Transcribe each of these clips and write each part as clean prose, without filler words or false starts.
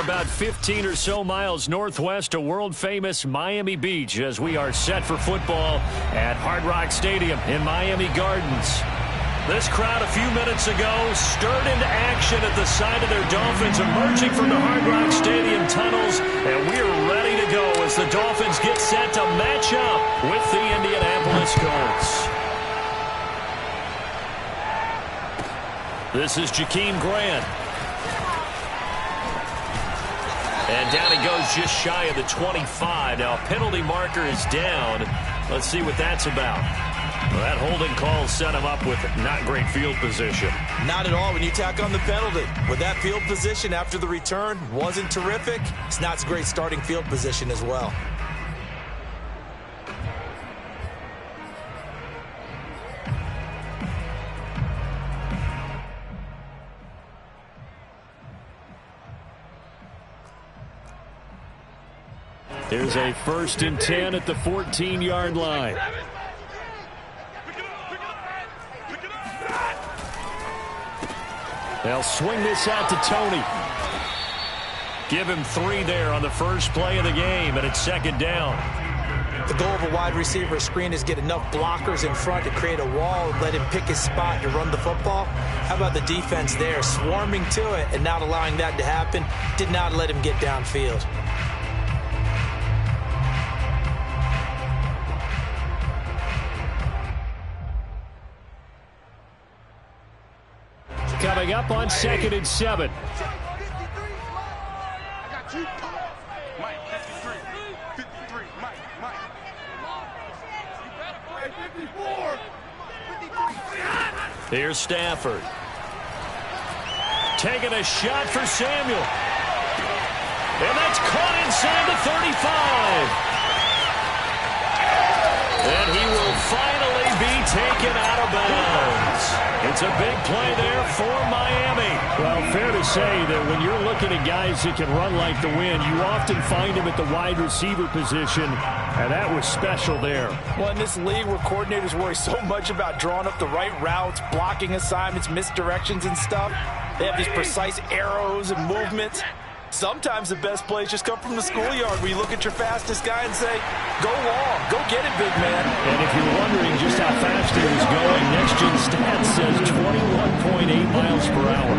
about 15 or so miles northwest of world-famous Miami Beach as we are set for football at Hard Rock Stadium in Miami Gardens. This crowd a few minutes ago stirred into action at the side of their Dolphins emerging from the Hard Rock Stadium tunnels, and we're ready to go as the Dolphins get set to match up with the Indianapolis Colts. This is Jakeem Grant. And down he goes just shy of the 25. Now, a penalty marker is down. Let's see what that's about. Well, that holding call set him up with not great field position. Not at all when you tack on the penalty. With that field position after the return wasn't terrific. It's not a great starting field position as well. Here's a 1st and 10 at the 14-yard line. They'll swing this out to Tony. Give him 3 there on the first play of the game, and it's 2nd down. The goal of a wide receiver screen is get enough blockers in front to create a wall and let him pick his spot to run the football. How about the defense there, swarming to it and not allowing that to happen? Did not let him get downfield. Coming up on 2nd and 7. Here's Stafford. Taking a shot for Samuel. And that's caught inside the 35. And he will finally be taken out of bounds. It's a big play there for Miami. Well, fair to say that when you're looking at guys that can run like the wind, you often find them at the wide receiver position, and that was special there. Well, in this league where coordinators worry so much about drawing up the right routes, blocking assignments, misdirections and stuff, they have these precise arrows and movements. Sometimes the best plays just come from the schoolyard where you look at your fastest guy and say, go long, go get it, big man. And if you're wondering just how fast he was going, Next Gen Stats says 21.8 miles per hour.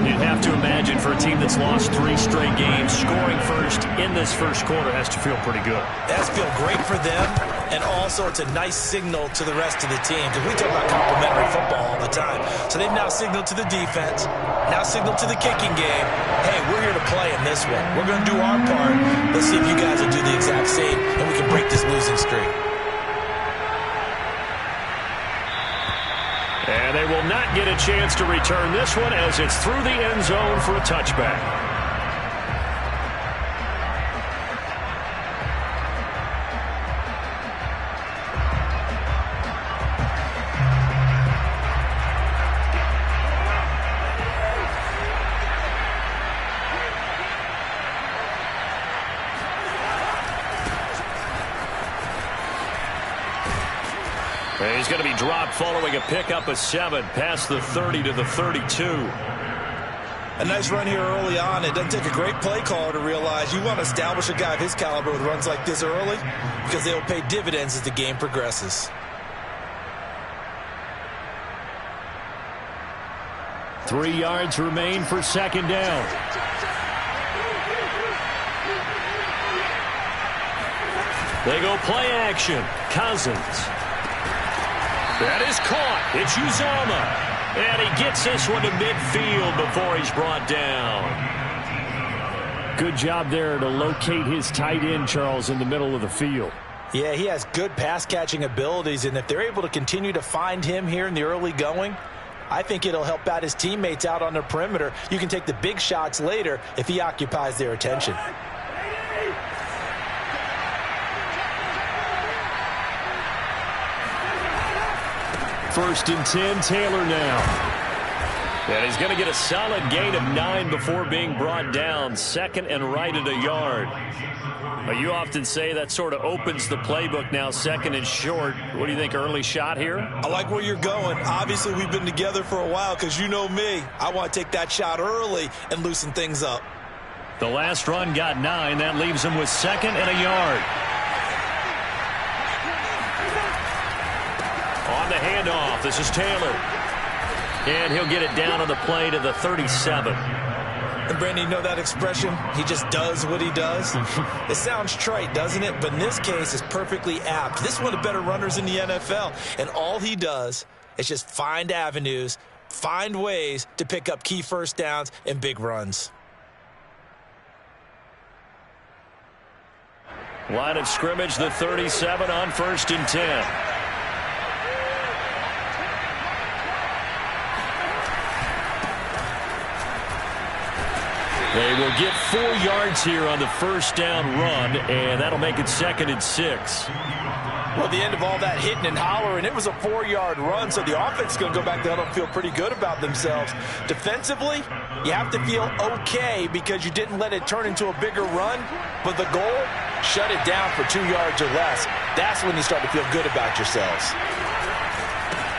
You'd have to imagine for a team that's lost 3 straight games, scoring first in this first quarter has to feel pretty good. It has to feel great for them, and also it's a nice signal to the rest of the team, because we talk about complimentary football all the time. So they've now signaled to the defense, now signaled to the kicking game, hey, we're here to play in this one. We're going to do our part. Let's see if you guys will do the exact same, and we can break this losing streak. And they will not get a chance to return this one as it's through the end zone for a touchback. He's going to be dropped following a pickup of 7 past the 30 to the 32. A nice run here early on. It doesn't take a great play caller to realize you want to establish a guy of his caliber with runs like this early because they will pay dividends as the game progresses. 3 yards remain for 2nd down. They go play action. Cousins. That is caught. It's Uzomah. And he gets this one to midfield before he's brought down. Good job there to locate his tight end, Charles, in the middle of the field. Yeah, he has good pass-catching abilities, and if they're able to continue to find him here in the early going, I think it'll help out his teammates out on the perimeter. You can take the big shots later if he occupies their attention. First and 10, Taylor now. And he's going to get a solid gain of 9 before being brought down. 2nd and right at a yard. But you often say that sort of opens the playbook now, 2nd and short. What do you think, early shot here? I like where you're going. Obviously, we've been together for a while because you know me. I want to take that shot early and loosen things up. The last run got 9. That leaves him with 2nd and a yard. On the handoff, this is Taylor. And he'll get it down on the play to the 37. And Brandon, you know that expression? He just does what he does? It sounds trite, doesn't it? But in this case, it's perfectly apt. This is one of the better runners in the NFL. And all he does is just find avenues, find ways to pick up key first downs and big runs. Line of scrimmage, the 37 on 1st and 10. They will get 4 yards here on the first down run, and that'll make it 2nd and 6. Well, the end of all that hitting and hollering, it was a 4-yard run, so the offense is going to go back there and feel pretty good about themselves. Defensively, you have to feel okay because you didn't let it turn into a bigger run, but the goal, shut it down for 2 yards or less. That's when you start to feel good about yourselves.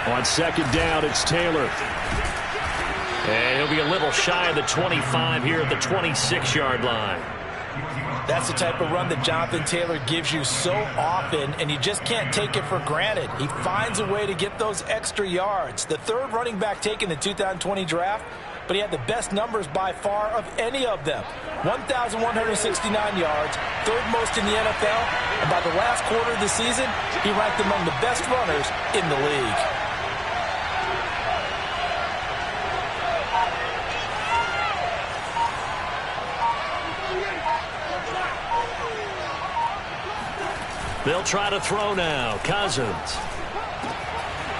On 2nd down, it's Taylor. And he'll be a little shy of the 25 here at the 26-yard line. That's the type of run that Jonathan Taylor gives you so often, and you just can't take it for granted. He finds a way to get those extra yards. The 3rd running back taken in the 2020 draft, but he had the best numbers by far of any of them. 1,169 yards, 3rd most in the NFL, and by the last quarter of the season, he ranked among the best runners in the league. They'll try to throw now. Cousins.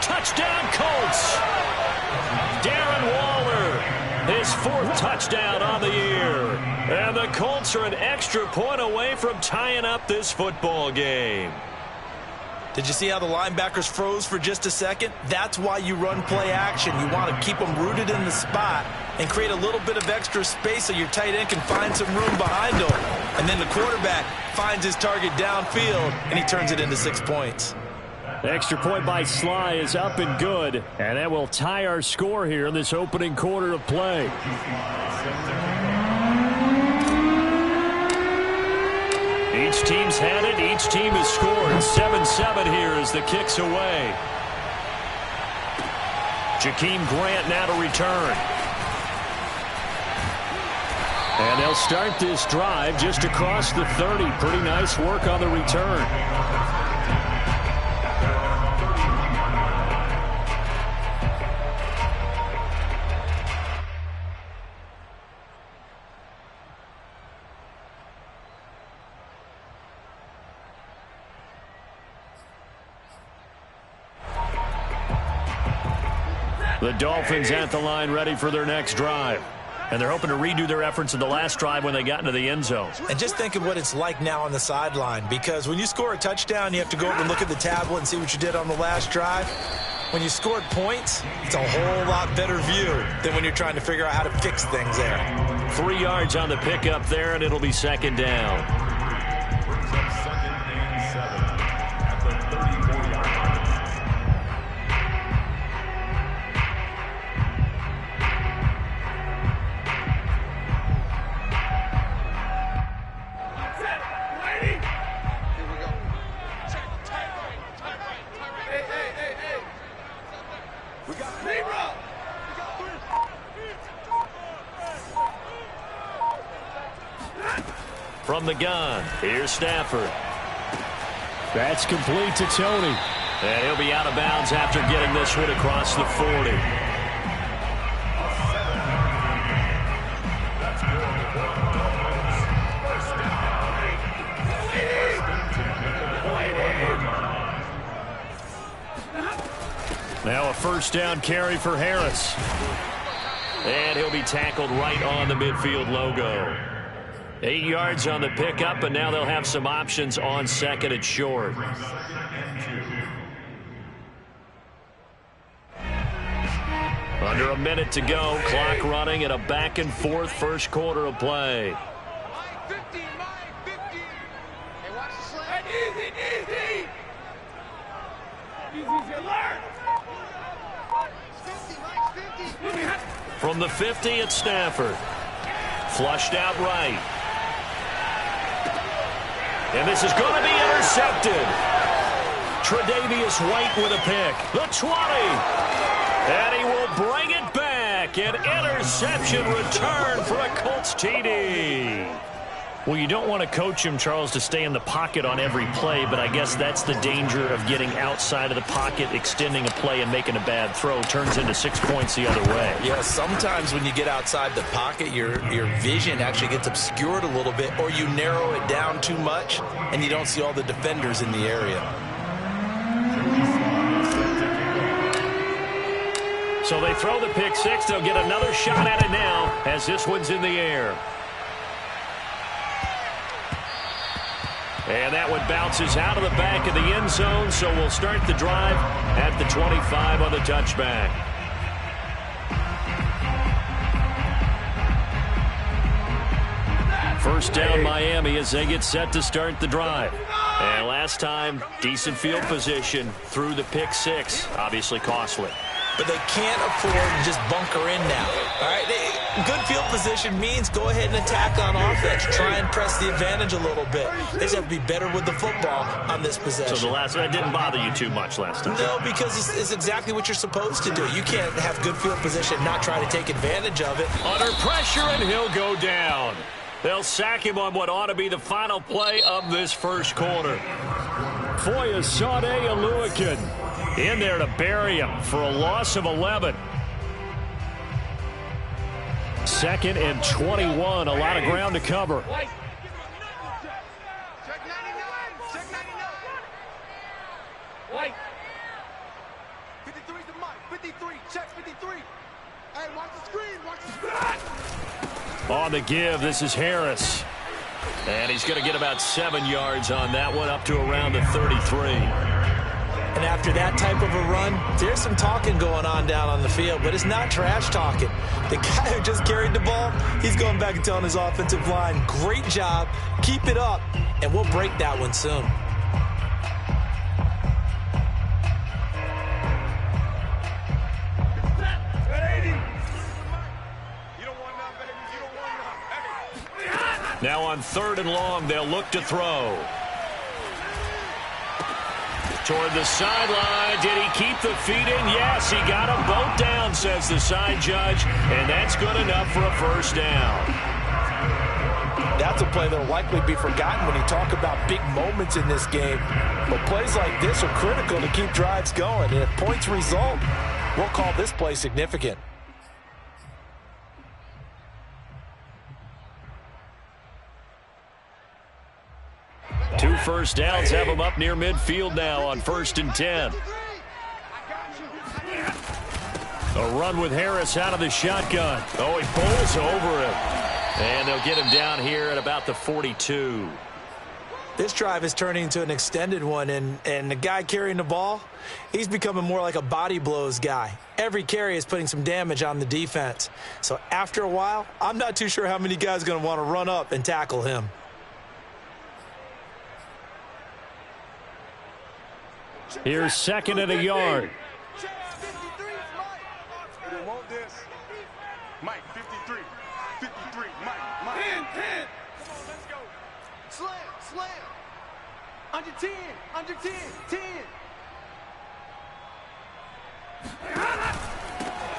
Touchdown, Colts. Darren Waller, his 4th touchdown on the year. And the Colts are an extra point away from tying up this football game. Did you see how the linebackers froze for just a second? That's why you run play action. You want to keep them rooted in the spot and create a little bit of extra space so your tight end can find some room behind him. And then the quarterback finds his target downfield, and he turns it into 6 points. The extra point by Sly is up and good, and that will tie our score here in this opening quarter of play. Each team's had it. Each team has scored. 7-7 here as the kick's away. Jakeem Grant now to return. And they'll start this drive just across the 30. Pretty nice work on the return. The Dolphins at the line ready for their next drive. And they're hoping to redo their efforts in the last drive when they got into the end zone. And just think of what it's like now on the sideline, because when you score a touchdown, you have to go over and look at the tablet and see what you did on the last drive. When you scored points, it's a whole lot better view than when you're trying to figure out how to fix things there. 3 yards on the pickup there, and it'll be 2nd down. From the gun, here's Stafford. That's complete to Tony. And he'll be out of bounds after getting this one across the 40. Now a 1st down carry for Harris. And he'll be tackled right on the midfield logo. 8 yards on the pickup, and now they'll have some options on 2nd and short. Under a minute to go, clock running at a back-and-forth first quarter of play. From the 50, it's Stafford. Flushed out right. And this is going to be intercepted. Tre'Davious White with a pick. The 20. And he will bring it back. An interception return for a Colts TD. Well, you don't want to coach him, Charles, to stay in the pocket on every play, but I guess that's the danger of getting outside of the pocket, extending a play, and making a bad throw. Turns into 6 points the other way. Yeah, sometimes when you get outside the pocket, your vision actually gets obscured a little bit, or you narrow it down too much, and you don't see all the defenders in the area. So they throw the pick six. They'll get another shot at it now as this one's in the air. And that one bounces out of the back of the end zone, so we'll start the drive at the 25 on the touchback. First down Miami as they get set to start the drive. And last time, decent field position through the pick six, obviously costly. But they can't afford to just bunker in now. All right, good field position means go ahead and attack on offense. Try and press the advantage a little bit. They just have to be better with the football on this possession. So that didn't bother you too much last time? No, because it's exactly what you're supposed to do. You can't have good field position and not try to take advantage of it. Under pressure, and he'll go down. They'll sack him on what ought to be the final play of this first quarter. Foyesade Oluokun in there to bury him for a loss of 11. Second and 21, a lot of ground to cover. Check 99. Check 99. White. 53's the mic. 53. Check 53. Hey, watch the screen. Watch the screen. On the give, this is Harris. And he's going to get about 7 yards on that one, up to around the 33. And after that type of a run, there's some talking going on down on the field, but it's not trash talking. The guy who just carried the ball, he's going back and telling his offensive line, great job, keep it up, and we'll break that one soon. Now on 3rd and long, they'll look to throw. Toward the sideline. Did he keep the feet in? Yes, he got them both down, says the side judge, and that's good enough for a first down. That's a play that'll likely be forgotten when you talk about big moments in this game. But plays like this are critical to keep drives going. And if points result, we'll call this play significant. 2 first downs have them up near midfield now on 1st and 10. A run with Harris out of the shotgun. Oh, he bowls over him. And they'll get him down here at about the 42. This drive is turning into an extended one, and the guy carrying the ball, he's becoming more like a body blows guy. Every carry is putting some damage on the defense. So after a while, I'm not too sure how many guys are going to want to run up and tackle him. Here's 2nd and a yard. Mike, 53. 53. Mike. 10. Let's go. Slam. Under 10. Under 10. 10.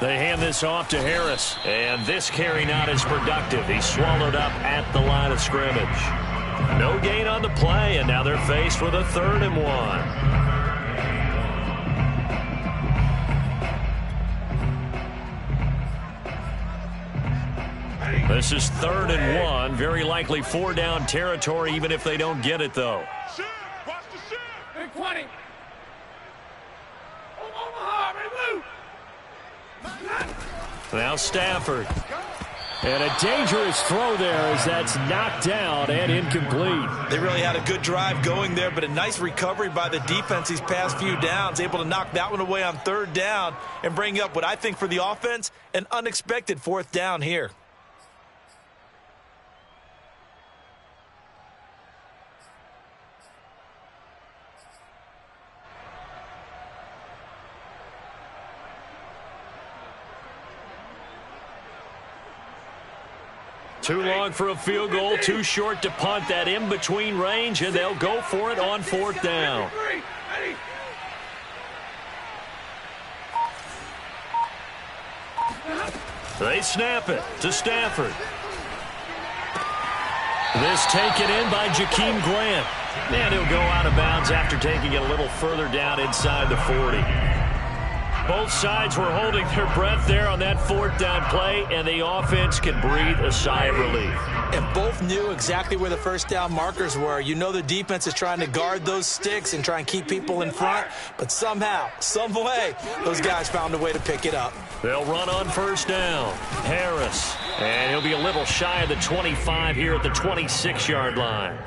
They hand this off to Harris. And this carry not as productive. He's swallowed up at the line of scrimmage. No gain on the play, and now they're faced with a 3rd and 1. This is 3rd and 1. Very likely 4-down territory, even if they don't get it, though. Shift. Watch the shift. Big 20. Omaha, ready, move. Now Stafford. And a dangerous throw there as that's knocked down and incomplete. They really had a good drive going there, but a nice recovery by the defense these past few downs, able to knock that one away on 3rd down and bring up what I think for the offense, an unexpected 4th down here. Too long for a field goal, too short to punt. That in-between range, and they'll go for it on 4th down. They snap it to Stafford. This taken in by Jakeem Grant. And he'll go out of bounds after taking it a little further down inside the 40. Both sides were holding their breath there on that 4th down play, and the offense can breathe a sigh of relief. And both knew exactly where the first down markers were. You know the defense is trying to guard those sticks and try and keep people in front, but somehow, some way, those guys found a way to pick it up. They'll run on 1st down. Harris, and he'll be a little shy of the 25 here at the 26-yard line.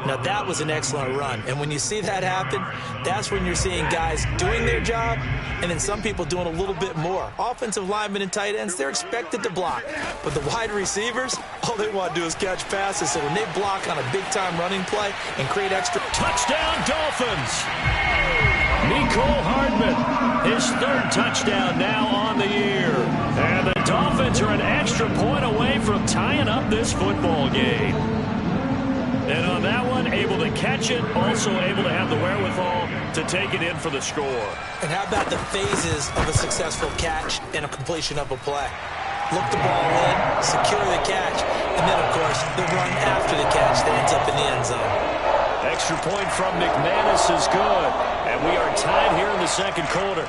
Now, that was an excellent run. And when you see that happen, that's when you're seeing guys doing their job and then some people doing a little bit more. Offensive linemen and tight ends, they're expected to block. But the wide receivers, all they want to do is catch passes. So when they block on a big-time running play and create extra... Touchdown, Dolphins! Mecole Hardman, his 3rd touchdown now on the year. And the Dolphins are an extra point away from tying up this football game. And on that one, able to catch it, also able to have the wherewithal to take it in for the score. And how about the phases of a successful catch and a completion of a play? Look the ball in, secure the catch, and then, of course, the run after the catch that ends up in the end zone. Extra point from McManus is good. And we are tied here in the 2nd quarter.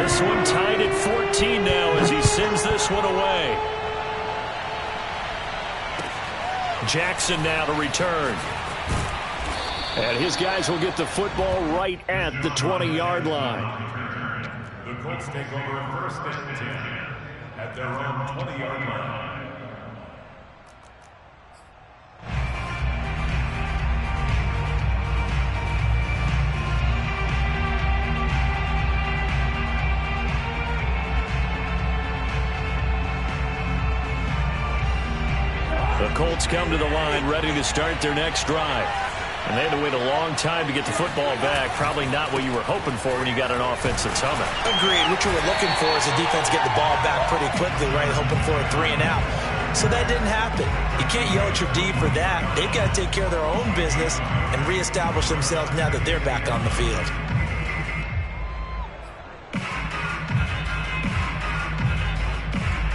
This one tied at 14 now as he sends this one away. Jackson now to return. And his guys will get the football right at the 20-yard line. The Colts take over 1st and 10 at their own 20-yard line. The Colts come to the line ready to start their next drive. And they had to wait a long time to get the football back. Probably not what you were hoping for when you got an offense that's humming. Agreed. What you were looking for is the defense get the ball back pretty quickly, right? Hoping for a 3 and out. So that didn't happen. You can't yell at your D for that. They've got to take care of their own business and reestablish themselves now that they're back on the field.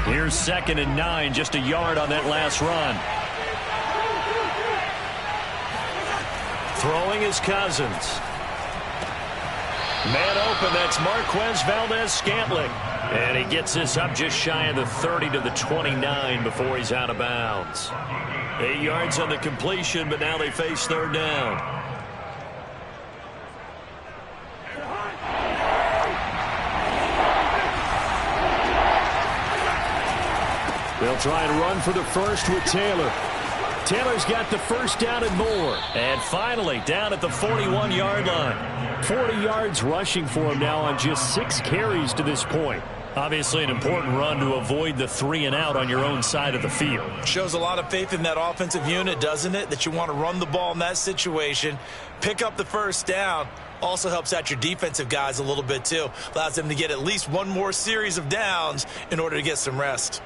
Here's 2nd and 9, just a yard on that last run. Throwing is Cousins. Man open, that's Marquez Valdez-Scantling. And he gets this up just shy of the 30 to the 29 before he's out of bounds. 8 yards on the completion, but now they face 3rd down. They'll try and run for the first with Taylor. Taylor's got the 1st down and more. And finally, down at the 41-yard line. 40 yards rushing for him now on just 6 carries to this point. Obviously an important run to avoid the 3 and out on your own side of the field. Shows a lot of faith in that offensive unit, doesn't it? That you want to run the ball in that situation, pick up the 1st down. Also helps out your defensive guys a little bit too. Allows them to get at least one more series of downs in order to get some rest.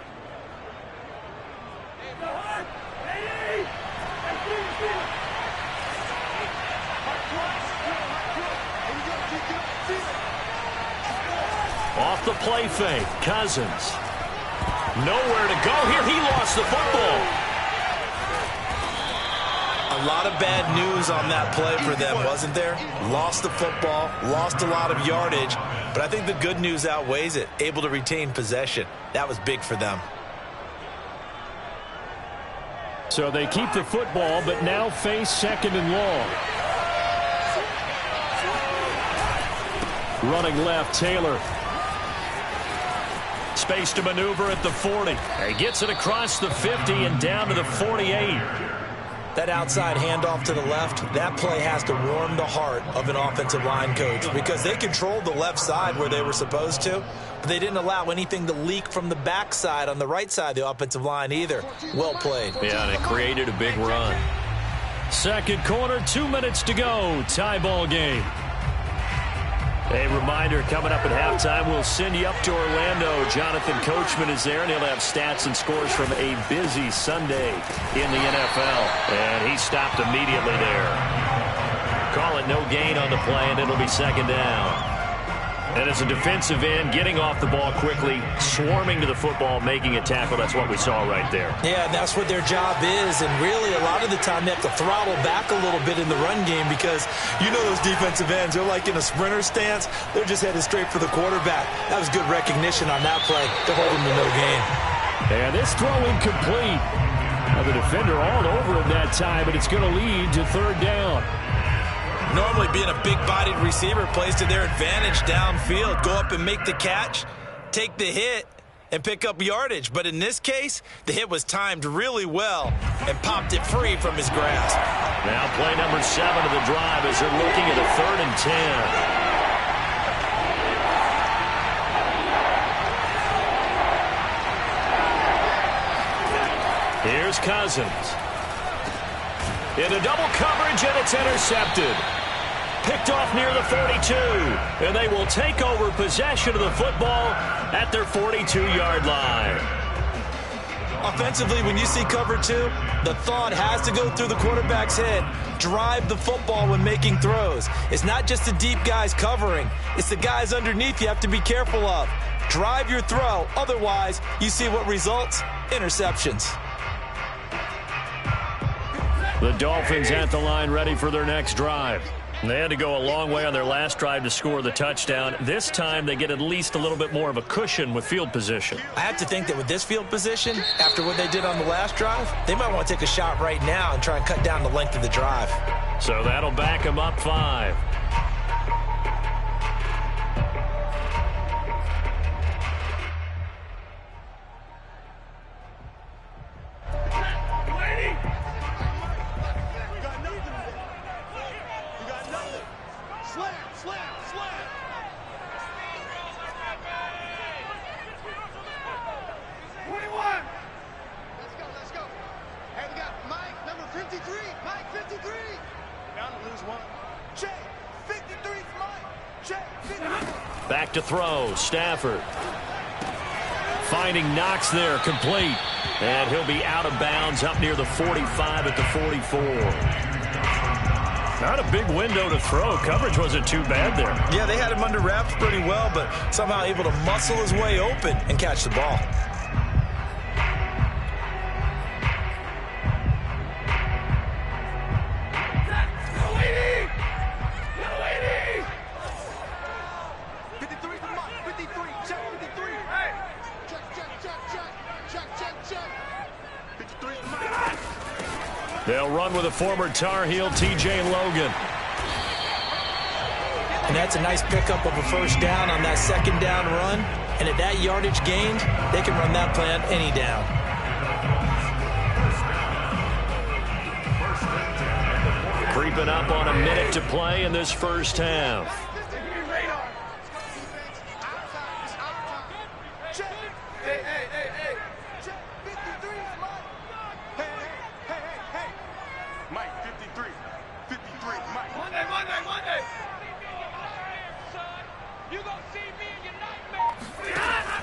Off the play fake, Cousins. Nowhere to go here. He lost the football. A lot of bad news on that play for them, wasn't there? Lost the football, lost a lot of yardage, but I think the good news outweighs it. Able to retain possession. That was big for them. So they keep the football, but now face 2nd and long. Running left, Taylor. Space to maneuver at the 40. He gets it across the 50 and down to the 48. That outside handoff to the left, that play has to warm the heart of an offensive line coach because they controlled the left side where they were supposed to, but they didn't allow anything to leak from the backside on the right side of the offensive line either. Well played. Yeah, and it created a big run. 2nd quarter, 2 minutes to go. Tie ball game. A reminder, coming up at halftime, we'll send you up to Orlando. Jonathan Coachman is there, and he'll have stats and scores from a busy Sunday in the NFL. And he stopped immediately there. Call it no gain on the play, and it'll be second down. And as a defensive end, getting off the ball quickly, swarming to the football, making a tackle, that's what we saw right there. Yeah, that's what their job is. And really, a lot of the time, they have to throttle back a little bit in the run game because you know those defensive ends, they're like in a sprinter stance. They're just headed straight for the quarterback. That was good recognition on that play to hold him to no gain. And this throw incomplete. Now the defender all over him that time, but it's going to lead to third down. Normally being a big-bodied receiver plays to their advantage downfield. Go up and make the catch, take the hit, and pick up yardage. But in this case, the hit was timed really well and popped it free from his grasp. Now play number 7 of the drive as they're looking at a 3rd and 10. Here's Cousins. Into double coverage, and it's intercepted. Picked off near the 42, and they will take over possession of the football at their 42-yard line. Offensively, when you see cover 2, the thought has to go through the quarterback's head. Drive the football when making throws. It's not just the deep guys covering. It's the guys underneath you have to be careful of. Drive your throw. Otherwise, you see what results? Interceptions. The Dolphins at the line ready for their next drive. They had to go a long way on their last drive to score the touchdown. This time they get at least a little bit more of a cushion with field position. I have to think that with this field position, after what they did on the last drive, they might want to take a shot right now and try and cut down the length of the drive. So that'll back them up 5. Back to throw, Stafford. Finding Knox there, complete. And he'll be out of bounds up near the 45 at the 44. Not a big window to throw. Coverage wasn't too bad there. Yeah, they had him under wraps pretty well, but somehow able to muscle his way open and catch the ball. They'll run with a former Tar Heel, TJ Logan. And that's a nice pickup of a first down on that second down run. And at that yardage gained, they can run that play on any down. Creeping up on a minute to play in this first half.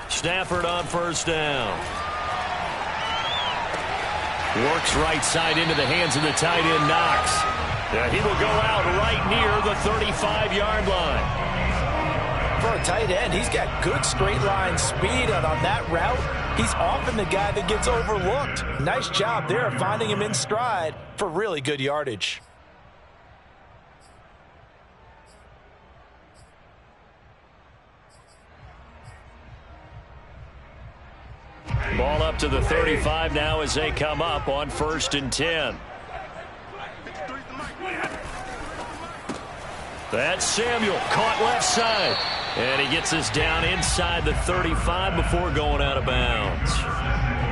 Stafford on first down. Works right side into the hands of the tight end, Knox. He will go out right near the 35-yard line. For a tight end, he's got good straight line speed, and on that route, he's often the guy that gets overlooked. Nice job there finding him in stride for really good yardage. Ball up to the 35 now as they come up on 1st and 10. That's Samuel, caught left side. And he gets us down inside the 35 before going out of bounds.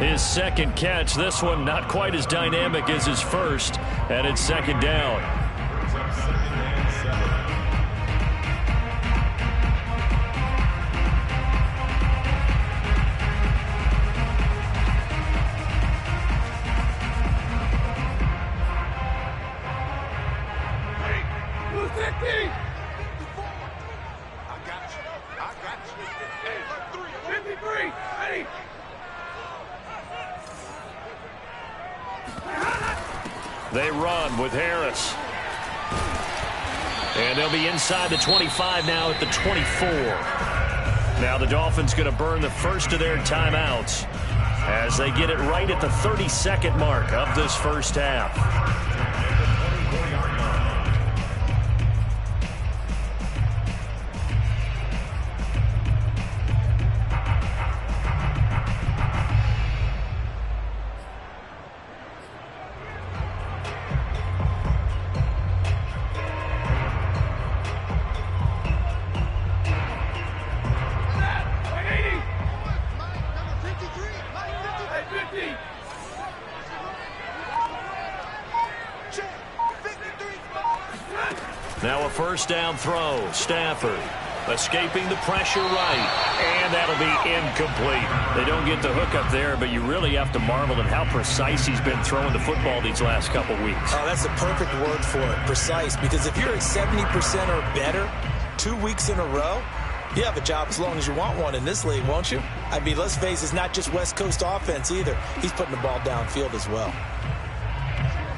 His second catch, this one not quite as dynamic as his first, and it's second down. They run with Harris. And they'll be inside the 25 now at the 24. Now the Dolphins going to burn the first of their timeouts as they get it right at the 32nd mark of this first half. Now a first down throw. Stafford escaping the pressure right. And that'll be incomplete. They don't get the hook up there, but you really have to marvel at how precise he's been throwing the football these last couple weeks. Oh, that's the perfect word for it, precise. Because if you're at 70% or better 2 weeks in a row, you have a job as long as you want one in this league, won't you? I mean, let's face it, it's not just West Coast offense either. He's putting the ball downfield as well.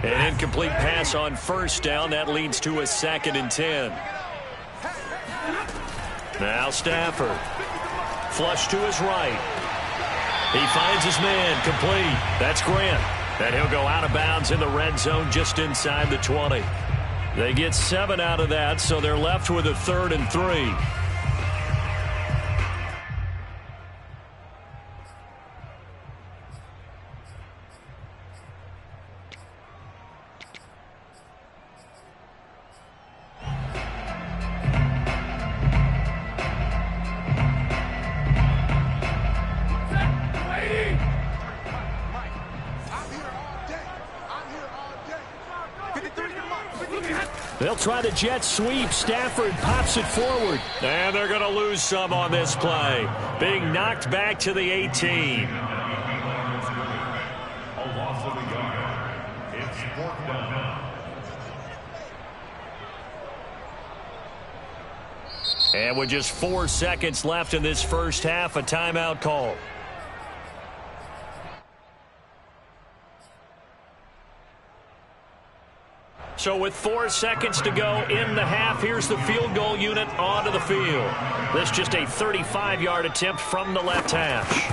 An incomplete pass on first down. That leads to a 2nd and 10. Now Stafford. Flush to his right. He finds his man. Complete. That's Grant. And he'll go out of bounds in the red zone just inside the 20. They get 7 out of that, so they're left with a 3rd and 3. They'll try the jet sweep. Stafford pops it forward. And they're going to lose some on this play. Being knocked back to the 18. A loss of a yard. It's 4th down. And with just 4 seconds left in this first half, a timeout call. So with 4 seconds to go in the half, here's the field goal unit onto the field. This just a 35-yard attempt from the left hash.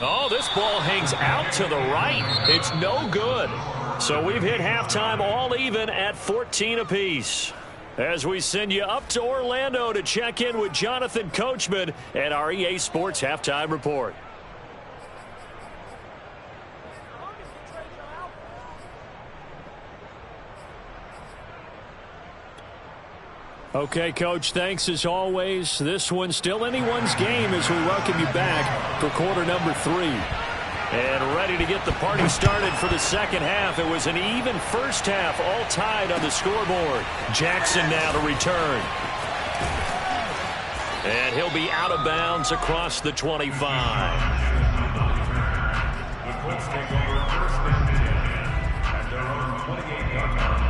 Oh, this ball hangs out to the right. It's no good. So we've hit halftime all even at 14 apiece. As we send you up to Orlando to check in with Jonathan Coachman at our EA Sports Halftime Report. Okay, Coach, thanks as always. This one's still anyone's game as we welcome you back for quarter number 3. And ready to get the party started for the second half. It was an even first half, all tied on the scoreboard. Jackson now to return. And he'll be out of bounds across the 25. The Colts take over 1st and 10 at their own 28-yard line.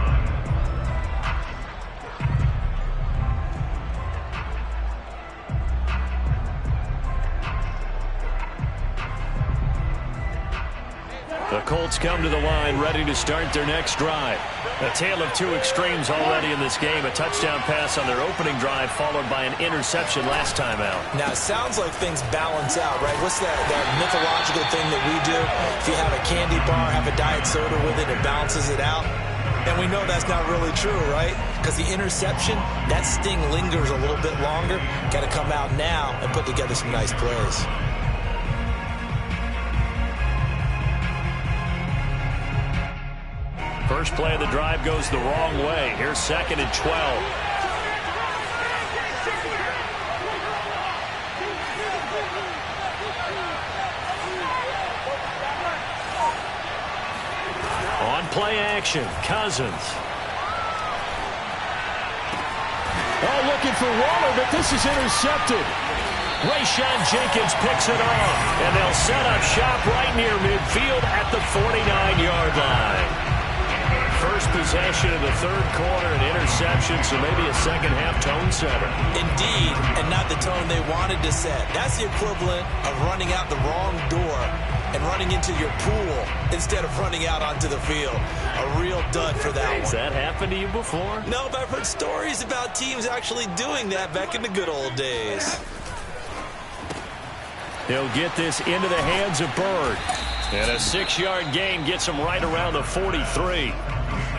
The Colts come to the line ready to start their next drive. A tale of 2 extremes already in this game. A touchdown pass on their opening drive followed by an interception last time out. Now, it sounds like things balance out, right? What's that mythological thing that we do? If you have a candy bar, have a diet soda with it, it balances it out. And we know that's not really true, right? Because the interception, that sting lingers a little bit longer. Got to come out now and put together some nice plays. First play of the drive goes the wrong way. Here's 2nd and 12. On play action, Cousins. Oh, looking for Waller, but this is intercepted. Rayshon Jenkins picks it off, and they'll set up shop right near midfield at the 49-yard line. First possession of the 3rd quarter, an interception, so maybe a second-half tone setter. Indeed, and not the tone they wanted to set. That's the equivalent of running out the wrong door and running into your pool instead of running out onto the field. A real dud for that one. Has that happened to you before? No, but I've heard stories about teams actually doing that back in the good old days. He'll get this into the hands of Bird. And a 6-yard gain gets him right around the 43.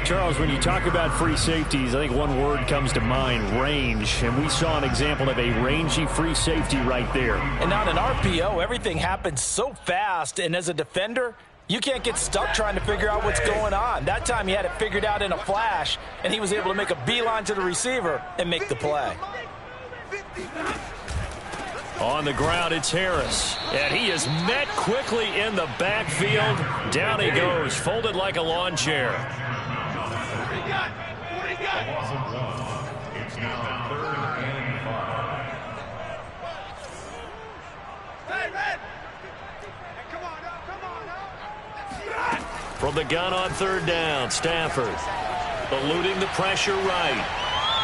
Charles, when you talk about free safeties, I think one word comes to mind, range. And we saw an example of a rangy free safety right there. And on an RPO, everything happens so fast. And as a defender, you can't get stuck trying to figure out what's going on. That time he had it figured out in a flash, and he was able to make a beeline to the receiver and make the play. On the ground, it's Harris. And he is met quickly in the backfield. Down he goes, folded like a lawn chair. Loss of 1. It's now 3rd and 5. Hey, man! Come on now. From the gun on 3rd down, Stafford eluding the pressure right.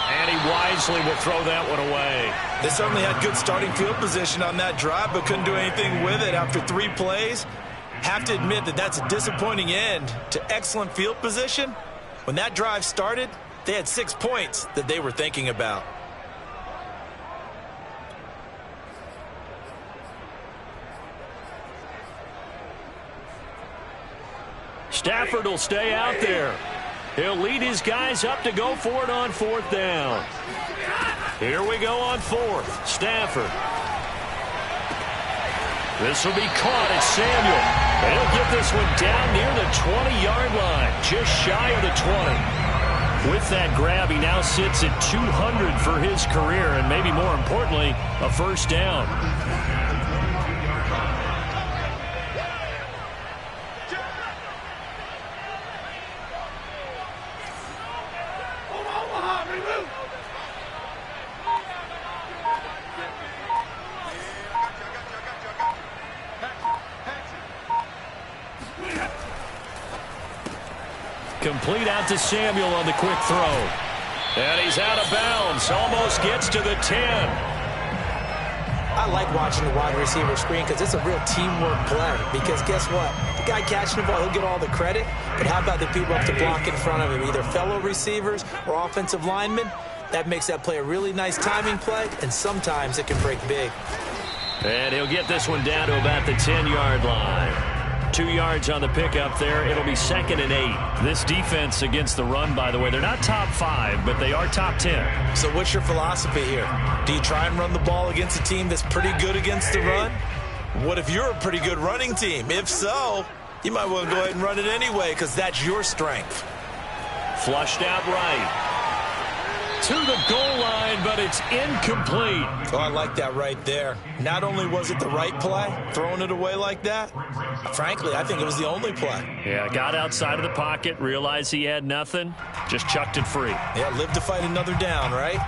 And he wisely will throw that one away. They certainly had good starting field position on that drive, but couldn't do anything with it after 3 plays. Have to admit that that's a disappointing end to excellent field position. When that drive started, they had 6 points that they were thinking about. Stafford will stay out there. He'll lead his guys up to go for it on 4th down. Here we go on 4th. Stafford. This will be caught at Samuel. He'll get this one down near the 20-yard line, just shy of the 20. With that grab, he now sits at 200 for his career, and maybe more importantly, a 1st down. Complete out to Samuel on the quick throw. And he's out of bounds. Almost gets to the 10. I like watching the wide receiver screen because it's a real teamwork play. Because guess what? The guy catching the ball, he'll get all the credit. But how about the people up to block in front of him, either fellow receivers or offensive linemen? That makes that play a really nice timing play, and sometimes it can break big. And he'll get this one down to about the 10-yard line. 2 yards on the pickup there. It'll be 2nd and 8. This defense against the run, by the way, they're not top 5, but they are top 10. So what's your philosophy here? Do you try and run the ball against a team that's pretty good against the run? What if you're a pretty good running team? If so, you might want to go ahead and run it anyway because that's your strength. Flushed out right. To the goal line, but it's incomplete. Oh, I like that right there. Not only was it the right play, throwing it away like that, frankly, I think it was the only play. Yeah, got outside of the pocket, realized he had nothing, just chucked it free. Yeah, live to fight another down, right?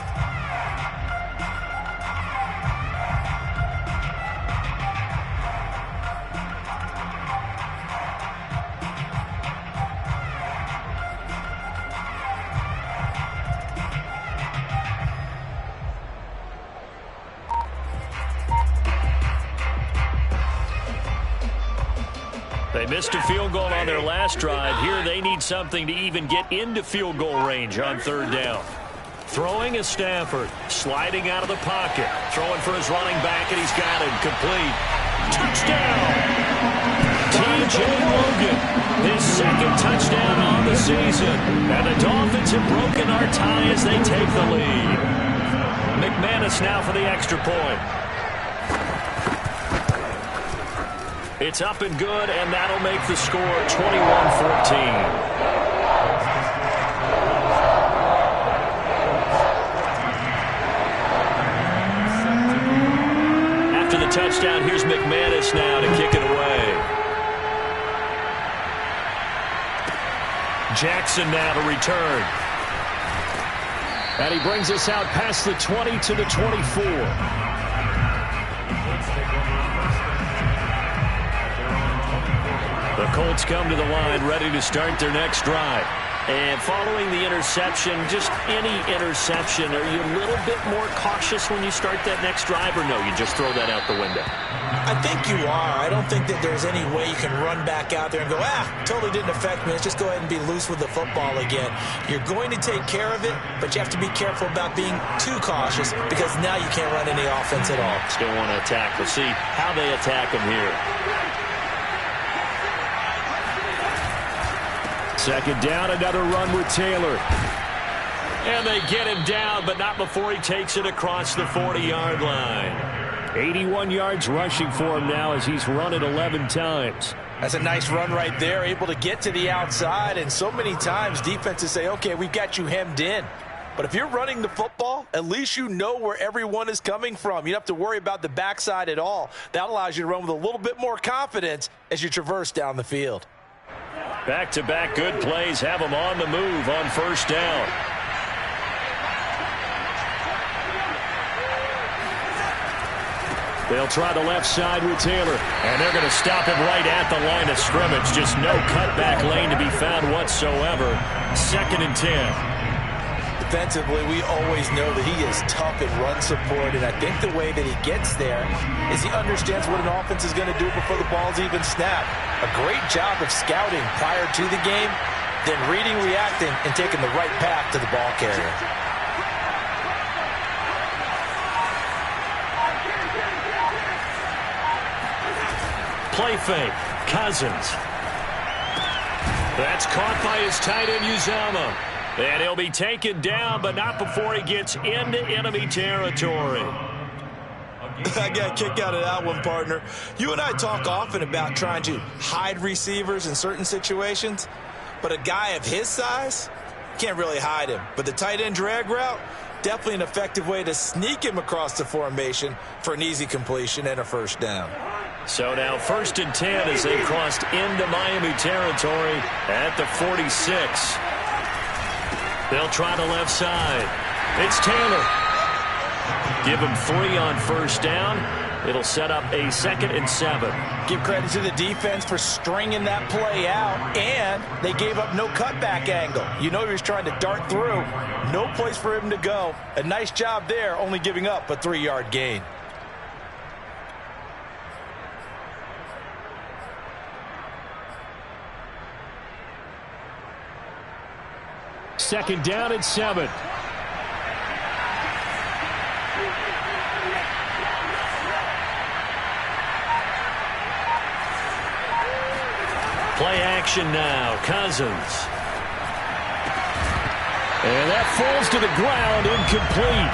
They missed a field goal on their last drive. Here they need something to even get into field goal range on 3rd down. Throwing is Stafford. Sliding out of the pocket. Throwing for his running back, and he's got it. Complete. Touchdown! T.J. Logan. His 2nd touchdown on the season. And the Dolphins have broken our tie as they take the lead. McManus now for the extra point. It's up and good, and that'll make the score 21-14. After the touchdown, here's McManus now to kick it away. Jackson now to return. And he brings us out past the 20 to the 24. The Colts come to the line ready to start their next drive. And following the interception, just any interception, are you a little bit more cautious when you start that next drive, or no, you just throw that out the window? I think you are. I don't think that there's any way you can run back out there and go, totally didn't affect me. Let's just go ahead and be loose with the football again. You're going to take care of it, but you have to be careful about being too cautious because now you can't run any offense at all. Still want to attack. We'll see how they attack him here. Second down, another run with Taylor. And they get him down, but not before he takes it across the 40-yard line. 81 yards rushing for him now as he's run it 11 times. That's a nice run right there, able to get to the outside. And so many times defenses say, okay, we've got you hemmed in. But if you're running the football, at least you know where everyone is coming from. You don't have to worry about the backside at all. That allows you to run with a little bit more confidence as you traverse down the field. Back-to-back good plays have him on the move on first down. They'll try the left side with Taylor, and they're going to stop him right at the line of scrimmage. Just no cutback lane to be found whatsoever. 2nd and 10. Defensively, we always know that he is tough in run support, and I think the way that he gets there is he understands what an offense is going to do before the ball's even snapped. A great job of scouting prior to the game, then reading, reacting, and taking the right path to the ball carrier. Play fake. Cousins. That's caught by his tight end, Uzama. And he'll be taken down, but not before he gets into enemy territory. I got a kick out of that one, partner. You and I talk often about trying to hide receivers in certain situations, but a guy of his size can't really hide him. But the tight end drag route, definitely an effective way to sneak him across the formation for an easy completion and a first down. So now 1st and 10 as they crossed into Miami territory at the 46. They'll try the left side. It's Taylor. Give him 3 on first down. It'll set up a 2nd and 7. Give credit to the defense for stringing that play out, and they gave up no cutback angle. You know he was trying to dart through. No place for him to go. A nice job there, only giving up a 3-yard gain. Second down and 7. Play action now. Cousins. And that falls to the ground, incomplete.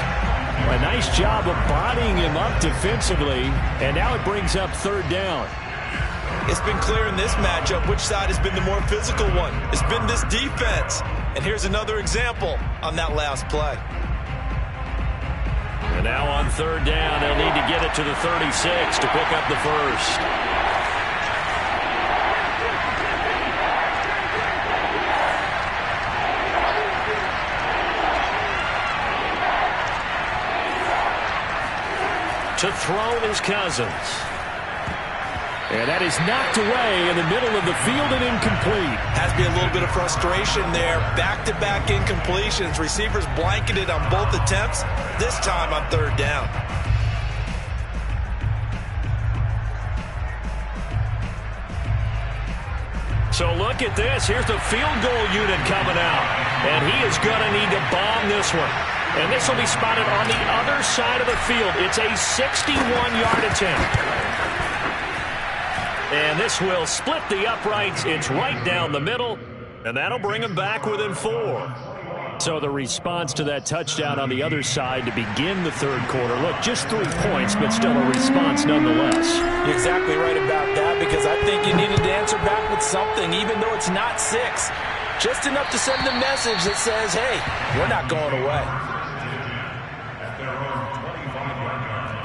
A nice job of bodying him up defensively, and now it brings up 3rd down. It's been clear in this matchup which side has been the more physical one. It's been this defense. And here's another example on that last play. And now on 3rd down, they'll need to get it to the 36 to pick up the first. To throw is Cousins. And that is knocked away in the middle of the field and incomplete. Has to be a little bit of frustration there. Back-to-back incompletions. Receivers blanketed on both attempts, this time on 3rd down. So look at this. Here's the field goal unit coming out. And he is going to need to bomb this one. And this will be spotted on the other side of the field. It's a 61-yard attempt. And this will split the uprights. It's right down the middle, and that'll bring him back within 4. So the response to that touchdown on the other side to begin the 3rd quarter. Look, just 3 points, but still a response nonetheless. You're exactly right about that, because I think you needed to answer back with something, even though it's not 6. Just enough to send a message that says, hey, we're not going away. At their own 25-yard line.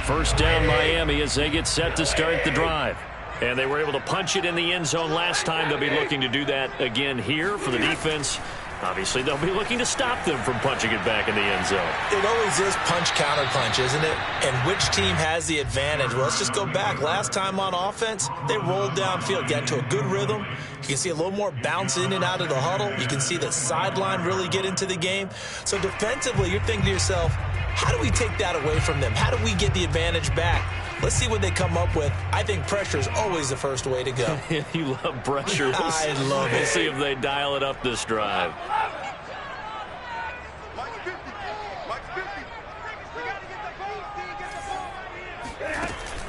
First down Miami as they get set to start the drive. And they were able to punch it in the end zone last time. They'll be looking to do that again here for the defense. Obviously, they'll be looking to stop them from punching it back in the end zone. It always is punch-counter-punch, isn't it? And which team has the advantage? Well, let's just go back. Last time on offense, they rolled downfield, got into a good rhythm. You can see a little more bounce in and out of the huddle. You can see the sideline really get into the game. So defensively, you're thinking to yourself, how do we take that away from them? How do we get the advantage back? Let's see what they come up with. I think pressure is always the first way to go. You love pressure. I love it. We'll see if they dial it up this drive.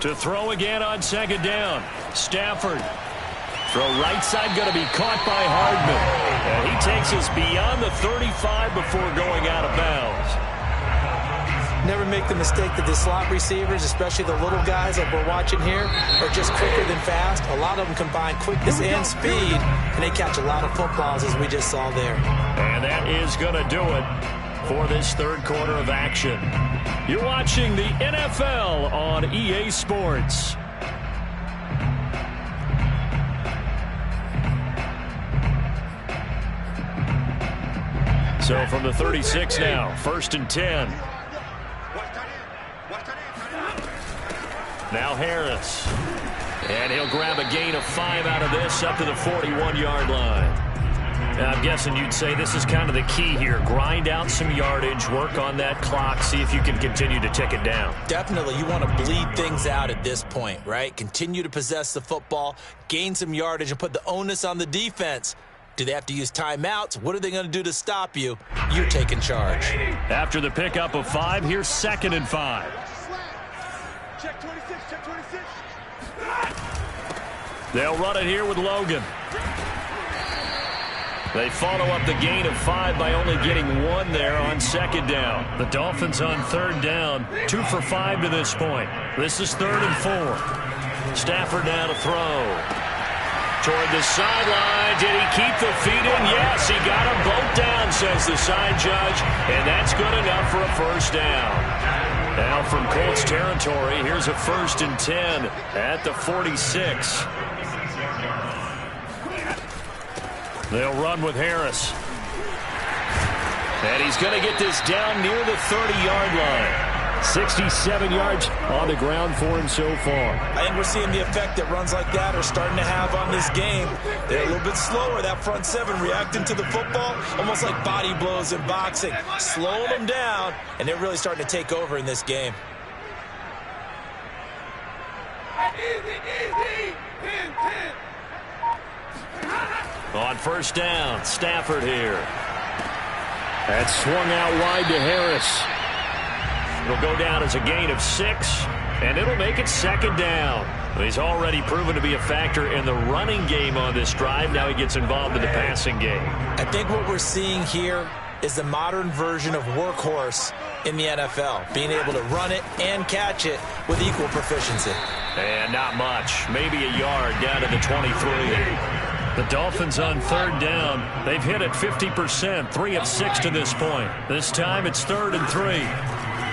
To throw again on second down. Stafford. Throw right side, going to be caught by Hardman. And he takes us beyond the 35 before going out of bounds. Never make the mistake that the slot receivers, especially the little guys like we're watching here, are just quicker than fast. A lot of them combine quickness and speed, and they catch a lot of footballs, as we just saw there. And that is going to do it for this third quarter of action. You're watching the NFL on EA Sports. So from the 36 now, 1st and 10. Now Harris. And he'll grab a gain of 5 out of this up to the 41-yard line. Now, I'm guessing you'd say this is kind of the key here. Grind out some yardage, work on that clock, see if you can continue to tick it down. Definitely. You want to bleed things out at this point, right? Continue to possess the football, gain some yardage, and put the onus on the defense. Do they have to use timeouts? What are they going to do to stop you? You're taking charge. After the pickup of 5, here's 2nd and 5. Check 26, check 26. They'll run it here with Logan. They follow up the gain of 5 by only getting 1 there on 2nd down. The Dolphins on 3rd down, 2 for 5 to this point. This is 3rd and 4. Stafford now to throw. Toward the sideline. Did he keep the feet in? Yes, he got them both down, says the side judge. And that's good enough for a first down. Now from Colts territory, here's a 1st and 10 at the 46. They'll run with Harris. And he's going to get this down near the 30-yard line. 67 yards on the ground for him so far. I think we're seeing the effect that runs like that are starting to have on this game. They're a little bit slower, that front 7, reacting to the football, almost like body blows in boxing. Slowing them down, and they're really starting to take over in this game. Easy. On 1st down, Stafford here. That's swung out wide to Harris. It'll go down as a gain of 6, and it'll make it 2nd down. He's already proven to be a factor in the running game on this drive. Now he gets involved in the passing game. I think what we're seeing here is the modern version of workhorse in the NFL, being able to run it and catch it with equal proficiency. And not much, maybe a yard down to the 23. The Dolphins on 3rd down. They've hit it 50%, 3 of 6 to this point. This time it's 3rd and 3.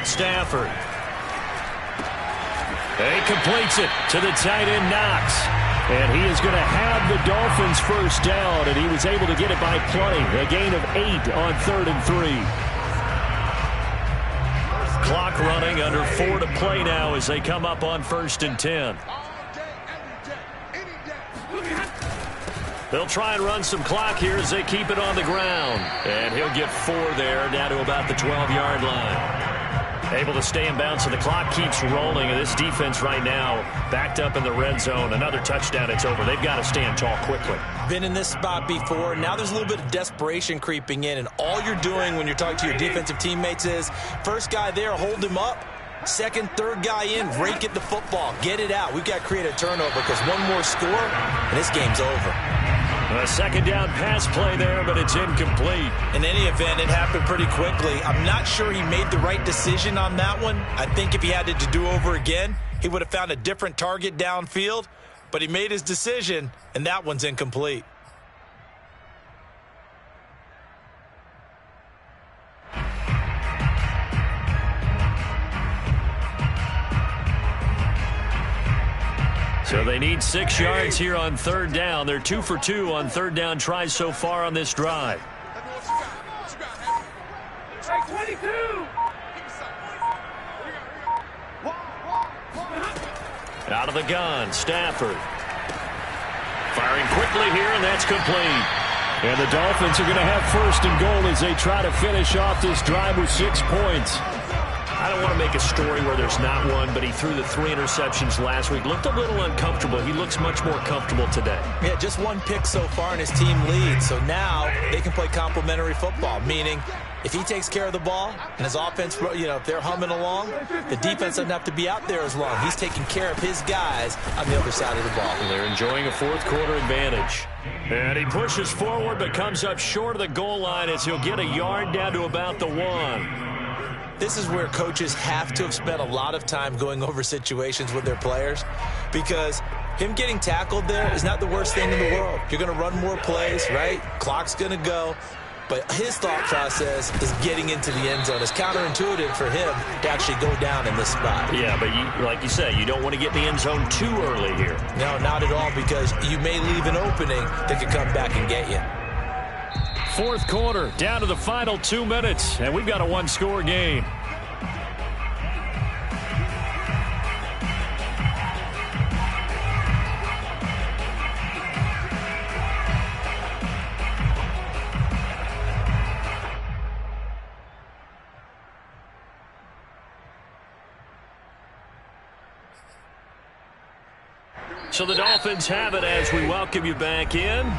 Stafford. And he completes it to the tight end, Knox. And he is going to have the Dolphins first down, and he was able to get it by plenty. A gain of 8 on 3rd and 3. Clock running, under 4 to play now as they come up on 1st and 10. They'll try and run some clock here as they keep it on the ground. And he'll get 4 there, down to about the 12-yard line. Able to stay in bounds, so the clock keeps rolling. And this defense right now backed up in the red zone. Another touchdown, it's over. They've got to stand tall quickly. Been in this spot before. Now there's a little bit of desperation creeping in. And all you're doing when you're talking to your defensive teammates is, first guy there, hold him up. Second, third guy in, rake at the football. Get it out. We've got to create a turnover because one more score, and this game's over. A 2nd down pass play there, but it's incomplete. In any event, it happened pretty quickly. I'm not sure he made the right decision on that one. I think if he had it to do over again, he would have found a different target downfield. But he made his decision, and that one's incomplete. So they need 6 yards here on third down. They're 2 for 2 on third down tries so far on this drive. Out of the gun, Stafford. Firing quickly here, and that's complete. And the Dolphins are going to have first and goal as they try to finish off this drive with 6 points. I don't want to make a story where there's not one, but he threw the 3 interceptions last week. Looked a little uncomfortable. He looks much more comfortable today. Yeah, just 1 pick so far, and his team leads. So now they can play complementary football, meaning if he takes care of the ball and his offense, if they're humming along, the defense doesn't have to be out there as long. He's taking care of his guys on the other side of the ball. And they're enjoying a fourth-quarter advantage. And he pushes forward but comes up short of the goal line as he'll get a yard down to about the 1. This is where coaches have to have spent a lot of time going over situations with their players, because him getting tackled there is not the worst thing in the world. You're going to run more plays, right? Clock's going to go. But his thought process is getting into the end zone. It's counterintuitive for him to actually go down in this spot. Yeah, but like you said, you don't want to get in the end zone too early here. No, not at all, because you may leave an opening that could come back and get you. Fourth quarter, down to the final 2 minutes, and we've got a 1-score game. So the Dolphins have it as we welcome you back in.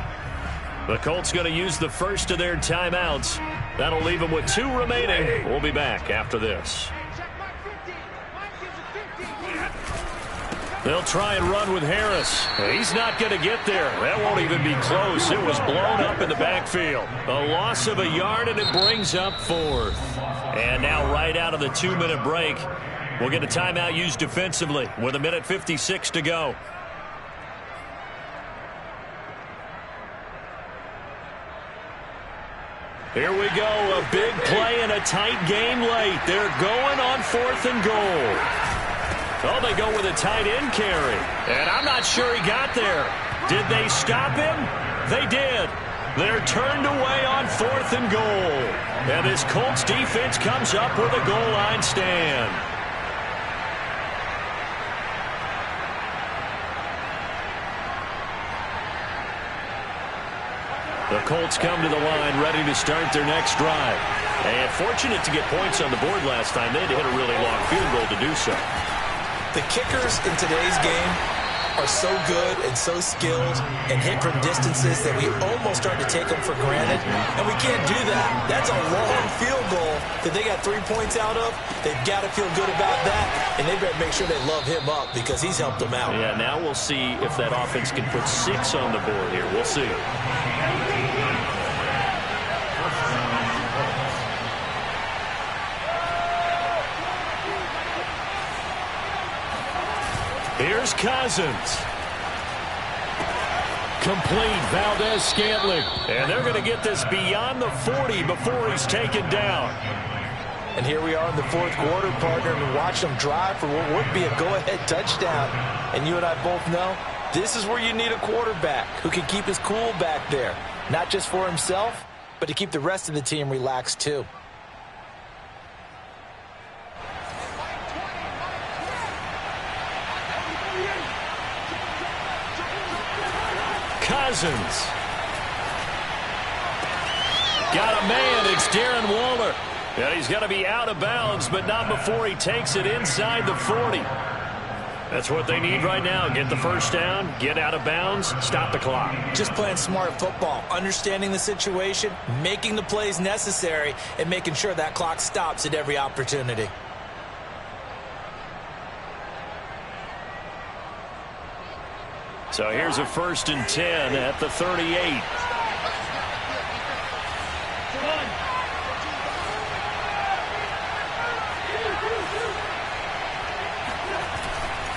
The Colts going to use the first of their timeouts. That'll leave them with 2 remaining. We'll be back after this. They'll try and run with Harris. He's not going to get there. That won't even be close. It was blown up in the backfield. A loss of a yard, and it brings up 4th. And now right out of the 2-minute break, we'll get a timeout used defensively with 1:56 to go. Here we go, a big play and a tight game late. They're going on 4th and goal. Oh, they go with a tight end carry. And I'm not sure he got there. Did they stop him? They did. They're turned away on 4th and goal. And this Colts defense comes up with a goal line stand. The Colts come to the line ready to start their next drive. And fortunate to get points on the board last time. They had to hit a really long field goal to do so. The kickers in today's game are so good and so skilled and hit from distances that we almost start to take them for granted. And we can't do that. That's a long field goal that they got 3 points out of. They've got to feel good about that. And they better make sure they love him up because he's helped them out. Yeah, now we'll see if that offense can put 6 on the board here. We'll see. Here's Cousins. Complete, Valdez-Scantling. And they're going to get this beyond the 40 before he's taken down. And here we are in the fourth quarter, partner, and watch them drive for what would be a go-ahead touchdown. And you and I both know this is where you need a quarterback who can keep his cool back there. Not just for himself, but to keep the rest of the team relaxed too. Cousins. Got a man. It's Darren Waller. And he's going to be out of bounds, but not before he takes it inside the 40. That's what they need right now. Get the first down, get out of bounds, stop the clock. Just playing smart football, understanding the situation, making the plays necessary, and making sure that clock stops at every opportunity. So here's a 1st and 10 at the 38.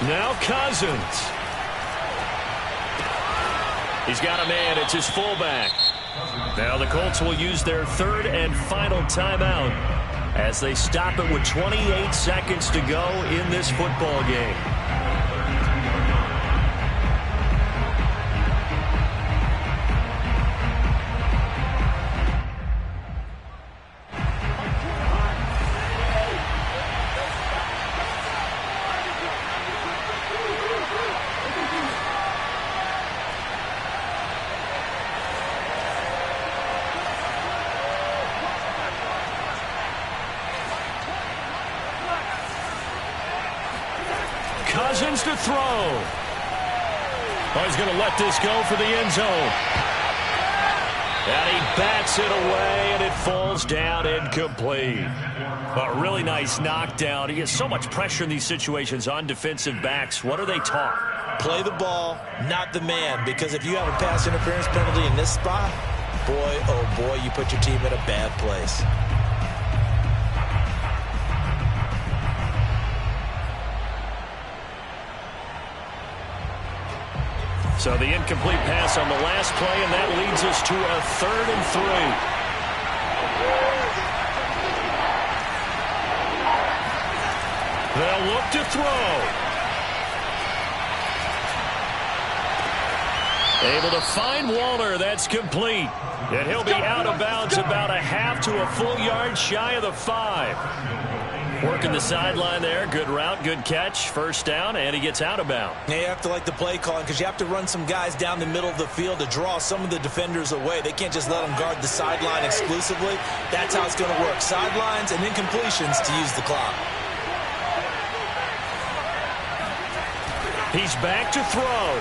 Now Cousins. He's got a man. It's his fullback. Now the Colts will use their 3rd and final timeout as they stop it with 28 seconds to go in this football game. Cousins to throw. Oh, he's going to let this go for the end zone. And he bats it away, and it falls down incomplete. A really nice knockdown. He has so much pressure in these situations on defensive backs. What are they taught? Play the ball, not the man, because if you have a pass interference penalty in this spot, boy, oh boy, you put your team in a bad place. So the incomplete pass on the last play, and that leads us to a 3rd and 3. They'll look to throw. Able to find Waller. That's complete. And he'll be out of bounds about a half to a full yard shy of the 5. Working the sideline there. Good route, good catch. First down, and he gets out of bounds. You have to like the play calling because you have to run some guys down the middle of the field to draw some of the defenders away. They can't just let them guard the sideline exclusively. That's how it's going to work. Sidelines and then completions to use the clock. He's back to throw.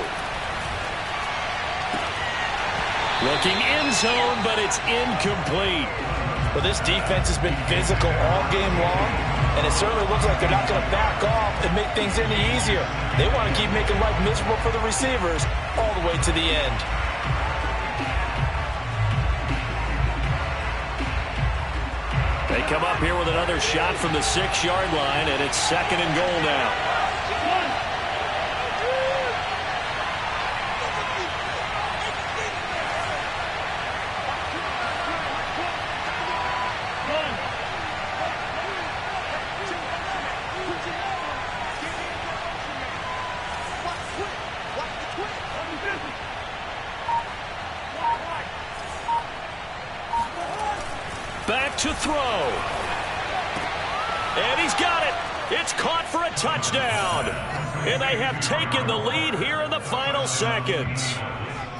Looking end zone, but it's incomplete. Well, this defense has been physical all game long, and it certainly looks like they're not going to back off and make things any easier. They want to keep making life miserable for the receivers all the way to the end. They come up here with another shot from the 6-yard line, and it's 2nd and goal now. Back to throw. And he's got it. It's caught for a touchdown. And they have taken the lead here in the final seconds.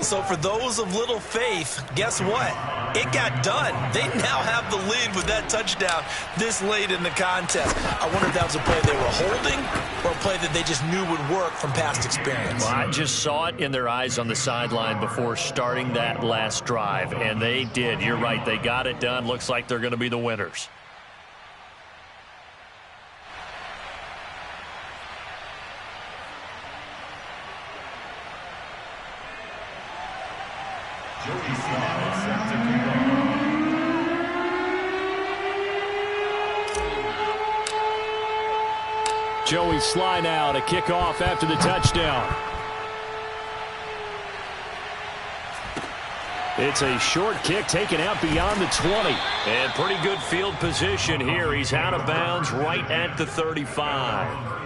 So for those of little faith, guess what? It got done. They now have the lead with that touchdown this late in the contest. I wonder if that was a play they were holding or a play that they just knew would work from past experience. Well, I just saw it in their eyes on the sideline before starting that last drive, and they did. You're right. They got it done. Looks like they're going to be the winners. Joey Sly now to kick off after the touchdown. It's a short kick taken out beyond the 20. And pretty good field position here. He's out of bounds right at the 35.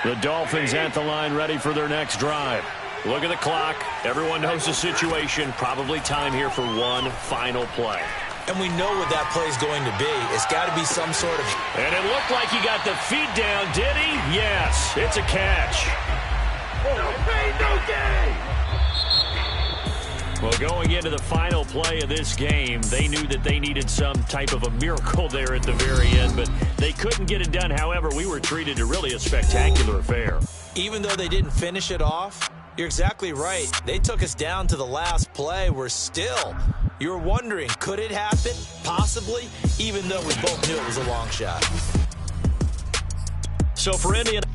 The Dolphins at the line ready for their next drive. Look at the clock. Everyone knows the situation. Probably time here for one final play. And we know what that play is going to be. It's got to be some sort of... And it looked like he got the feet down, did he? Yes, it's a catch. No pain, no gain. Well, going into the final play of this game, they knew that they needed some type of a miracle there at the very end, but they couldn't get it done. However, we were treated to really a spectacular affair. Even though they didn't finish it off, you're exactly right. They took us down to the last play. We're still, you're wondering, could it happen? Possibly, even though we both knew it was a long shot. So for Indiana...